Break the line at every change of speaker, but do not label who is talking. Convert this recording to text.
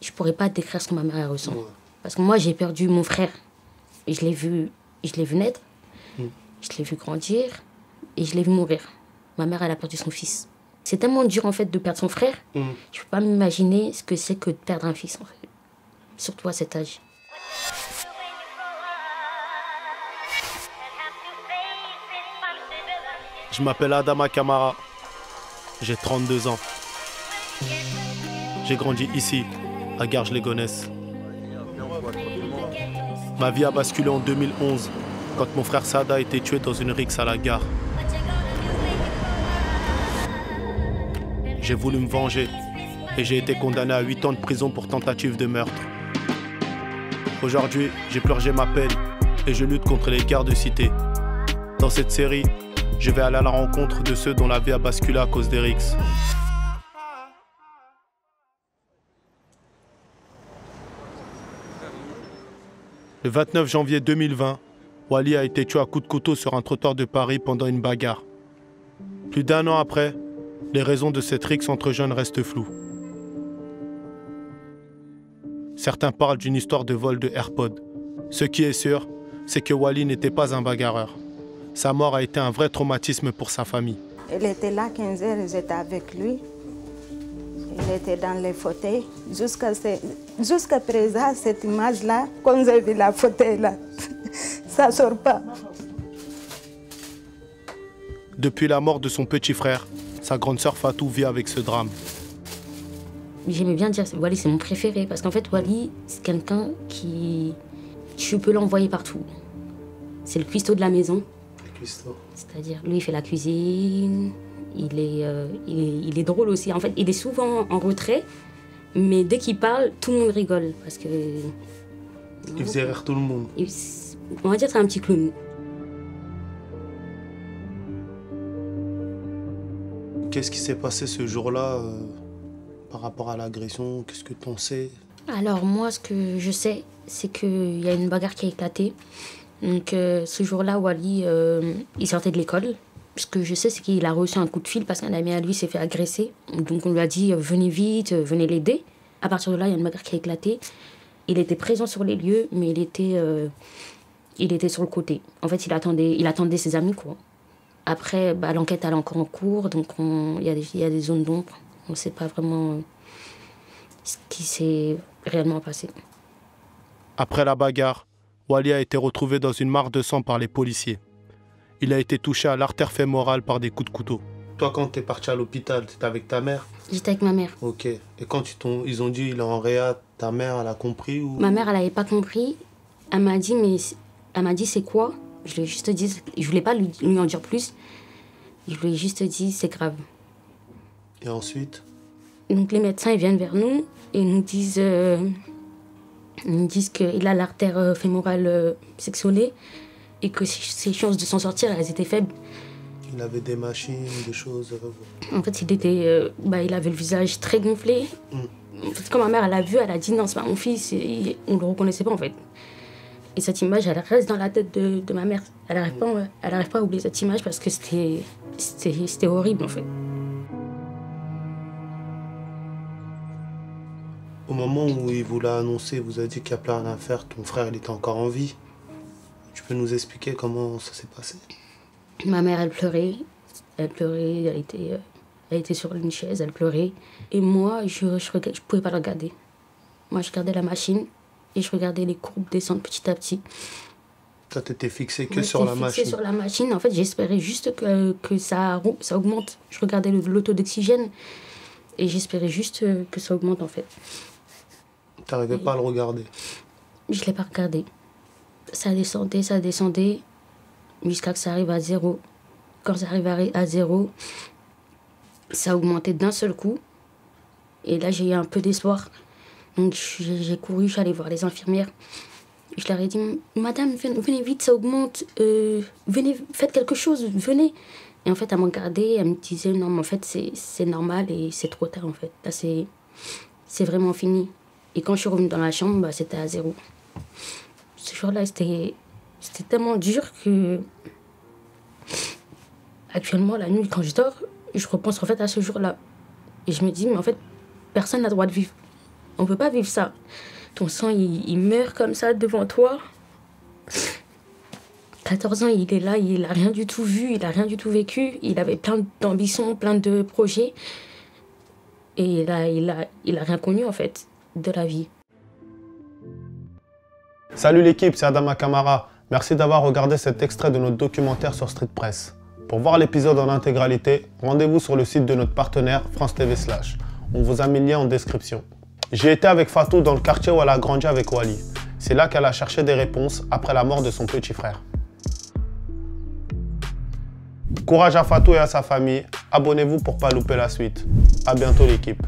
je pourrais pas décrire ce que ma mère ressent. Ouais. Parce que moi, j'ai perdu mon frère. Et je l'ai vu naître, je l'ai vu grandir et je l'ai vu mourir. Ma mère, elle a perdu son fils. C'est tellement dur, en fait, de perdre son frère. Je peux pas m'imaginer ce que c'est que de perdre un fils, en fait. Surtout à cet âge.
Je m'appelle Adama Kamara. J'ai 32 ans. J'ai grandi ici, à Garges-les-Gonesse. Ma vie a basculé en 2011, quand mon frère Saad a été tué dans une rixe à la gare. J'ai voulu me venger et j'ai été condamné à 8 ans de prison pour tentative de meurtre. Aujourd'hui, j'ai purgé ma peine et je lutte contre les guerres de cité. Dans cette série, je vais aller à la rencontre de ceux dont la vie a basculé à cause des rixes. Le 29 janvier 2020, Wally a été tué à coups de couteau sur un trottoir de Paris pendant une bagarre. Plus d'1 an après, les raisons de cette rixe entre jeunes restent floues. Certains parlent d'une histoire de vol de AirPods. Ce qui est sûr, c'est que Wally n'était pas un bagarreur. Sa mort a été un vrai traumatisme pour sa famille.
Il était là 15 heures, j'étais avec lui. Il était dans les fauteuils. Jusqu'à présent, cette image-là, quand j'ai vu la fauteuil-là, ça ne sort pas.
Depuis la mort de son petit frère, sa grande sœur Fatou vit avec ce drame.
J'aimais bien dire Wally, c'est mon préféré. Parce qu'en fait, Wally, c'est quelqu'un qui... Je peux l'envoyer partout. C'est le cuistot de la maison. Le cuistot. C'est-à-dire, lui, il fait la cuisine. Il est drôle aussi. En fait, il est souvent en retrait. Mais dès qu'il parle, tout le monde rigole. Parce que...
Il faisait rire tout le monde.
On va dire que c'est un petit clown.
Qu'est-ce qui s'est passé ce jour-là par rapport à l'agression? Qu'est-ce que tu en sais?
Alors moi, ce que je sais, c'est qu'il y a une bagarre qui a éclaté. Donc ce jour-là, Wally, il sortait de l'école. Ce que je sais, c'est qu'il a reçu un coup de fil parce qu'un ami à lui s'est fait agresser. Donc on lui a dit, venez vite, venez l'aider. À partir de là, il y a une bagarre qui a éclaté. Il était présent sur les lieux, mais il était sur le côté. En fait, il attendait ses amis, quoi. Après, l'enquête elle est encore en cours, donc il y a des zones d'ombre. On ne sait pas vraiment ce qui s'est réellement passé.
Après la bagarre, Wally a été retrouvé dans une mare de sang par les policiers. Il a été touché à l'artère fémorale par des coups de couteau. Toi, quand tu es parti à l'hôpital, tu étais avec ta mère?
J'étais avec ma mère.
Ok. Et quand ils ont dit il est en réa, ta mère, elle a compris ou...
Ma mère, elle n'avait pas compris. Elle m'a dit c'est quoi? Je lui ai juste dit, je voulais pas lui en dire plus. Je lui ai juste dit c'est grave.
Et ensuite?
Donc les médecins ils viennent vers nous et nous disent qu'il a l'artère fémorale sectionnée et que ses chances de s'en sortir elles étaient faibles.
Il avait des machines, des choses.
En fait il avait le visage très gonflé. En fait, quand ma mère elle a vu, elle a dit non c'est pas mon fils, on le reconnaissait pas en fait. Et cette image, elle reste dans la tête de ma mère. Elle n'arrive pas à oublier cette image parce que c'était horrible, en fait.
Au moment où il vous l'a annoncé, vous avez dit qu'il n'y a plus rien à faire, ton frère, il était encore en vie. Tu peux nous expliquer comment ça s'est passé?
Ma mère, elle pleurait. Elle était sur une chaise, elle pleurait. Et moi, je ne pouvais pas la regarder. Moi, je regardais la machine. Et je regardais les courbes descendre petit à petit.
Ça t'était fixé que sur la machine?
Sur la machine. En fait, j'espérais juste que ça augmente. Je regardais le taux d'oxygène et j'espérais juste que ça augmente, en fait.
T'arrivais pas à le regarder?
Je l'ai pas regardé. Ça descendait, jusqu'à que ça arrive à 0. Quand ça arrive à 0, ça augmentait d'un seul coup. Et là, j'ai eu un peu d'espoir. Donc j'ai couru, je suis allée voir les infirmières. Je leur ai dit, madame, venez vite, ça augmente. Venez, faites quelque chose, venez. Et en fait, elle m'a regardée, elle me disait, non, mais en fait, c'est normal et c'est trop tard, en fait. Là, c'est vraiment fini. Et quand je suis revenue dans la chambre, c'était à 0. Ce jour-là, c'était tellement dur que... Actuellement, la nuit, quand je dors, je repense en fait à ce jour-là. Et je me dis, mais en fait, personne n'a le droit de vivre. On peut pas vivre ça. Ton sang, il meurt comme ça devant toi. 14 ans, il est là, il a rien du tout vu, il a rien du tout vécu. Il avait plein d'ambitions, plein de projets. Et il a rien connu, en fait, de la vie.
Salut l'équipe, c'est Adama Kamara. Merci d'avoir regardé cet extrait de notre documentaire sur Street Press. Pour voir l'épisode en intégralité, rendez-vous sur le site de notre partenaire France TV/. On vous a mis le lien en description. J'ai été avec Fatou dans le quartier où elle a grandi avec Wally. C'est là qu'elle a cherché des réponses après la mort de son petit frère. Courage à Fatou et à sa famille. Abonnez-vous pour ne pas louper la suite. À bientôt l'équipe.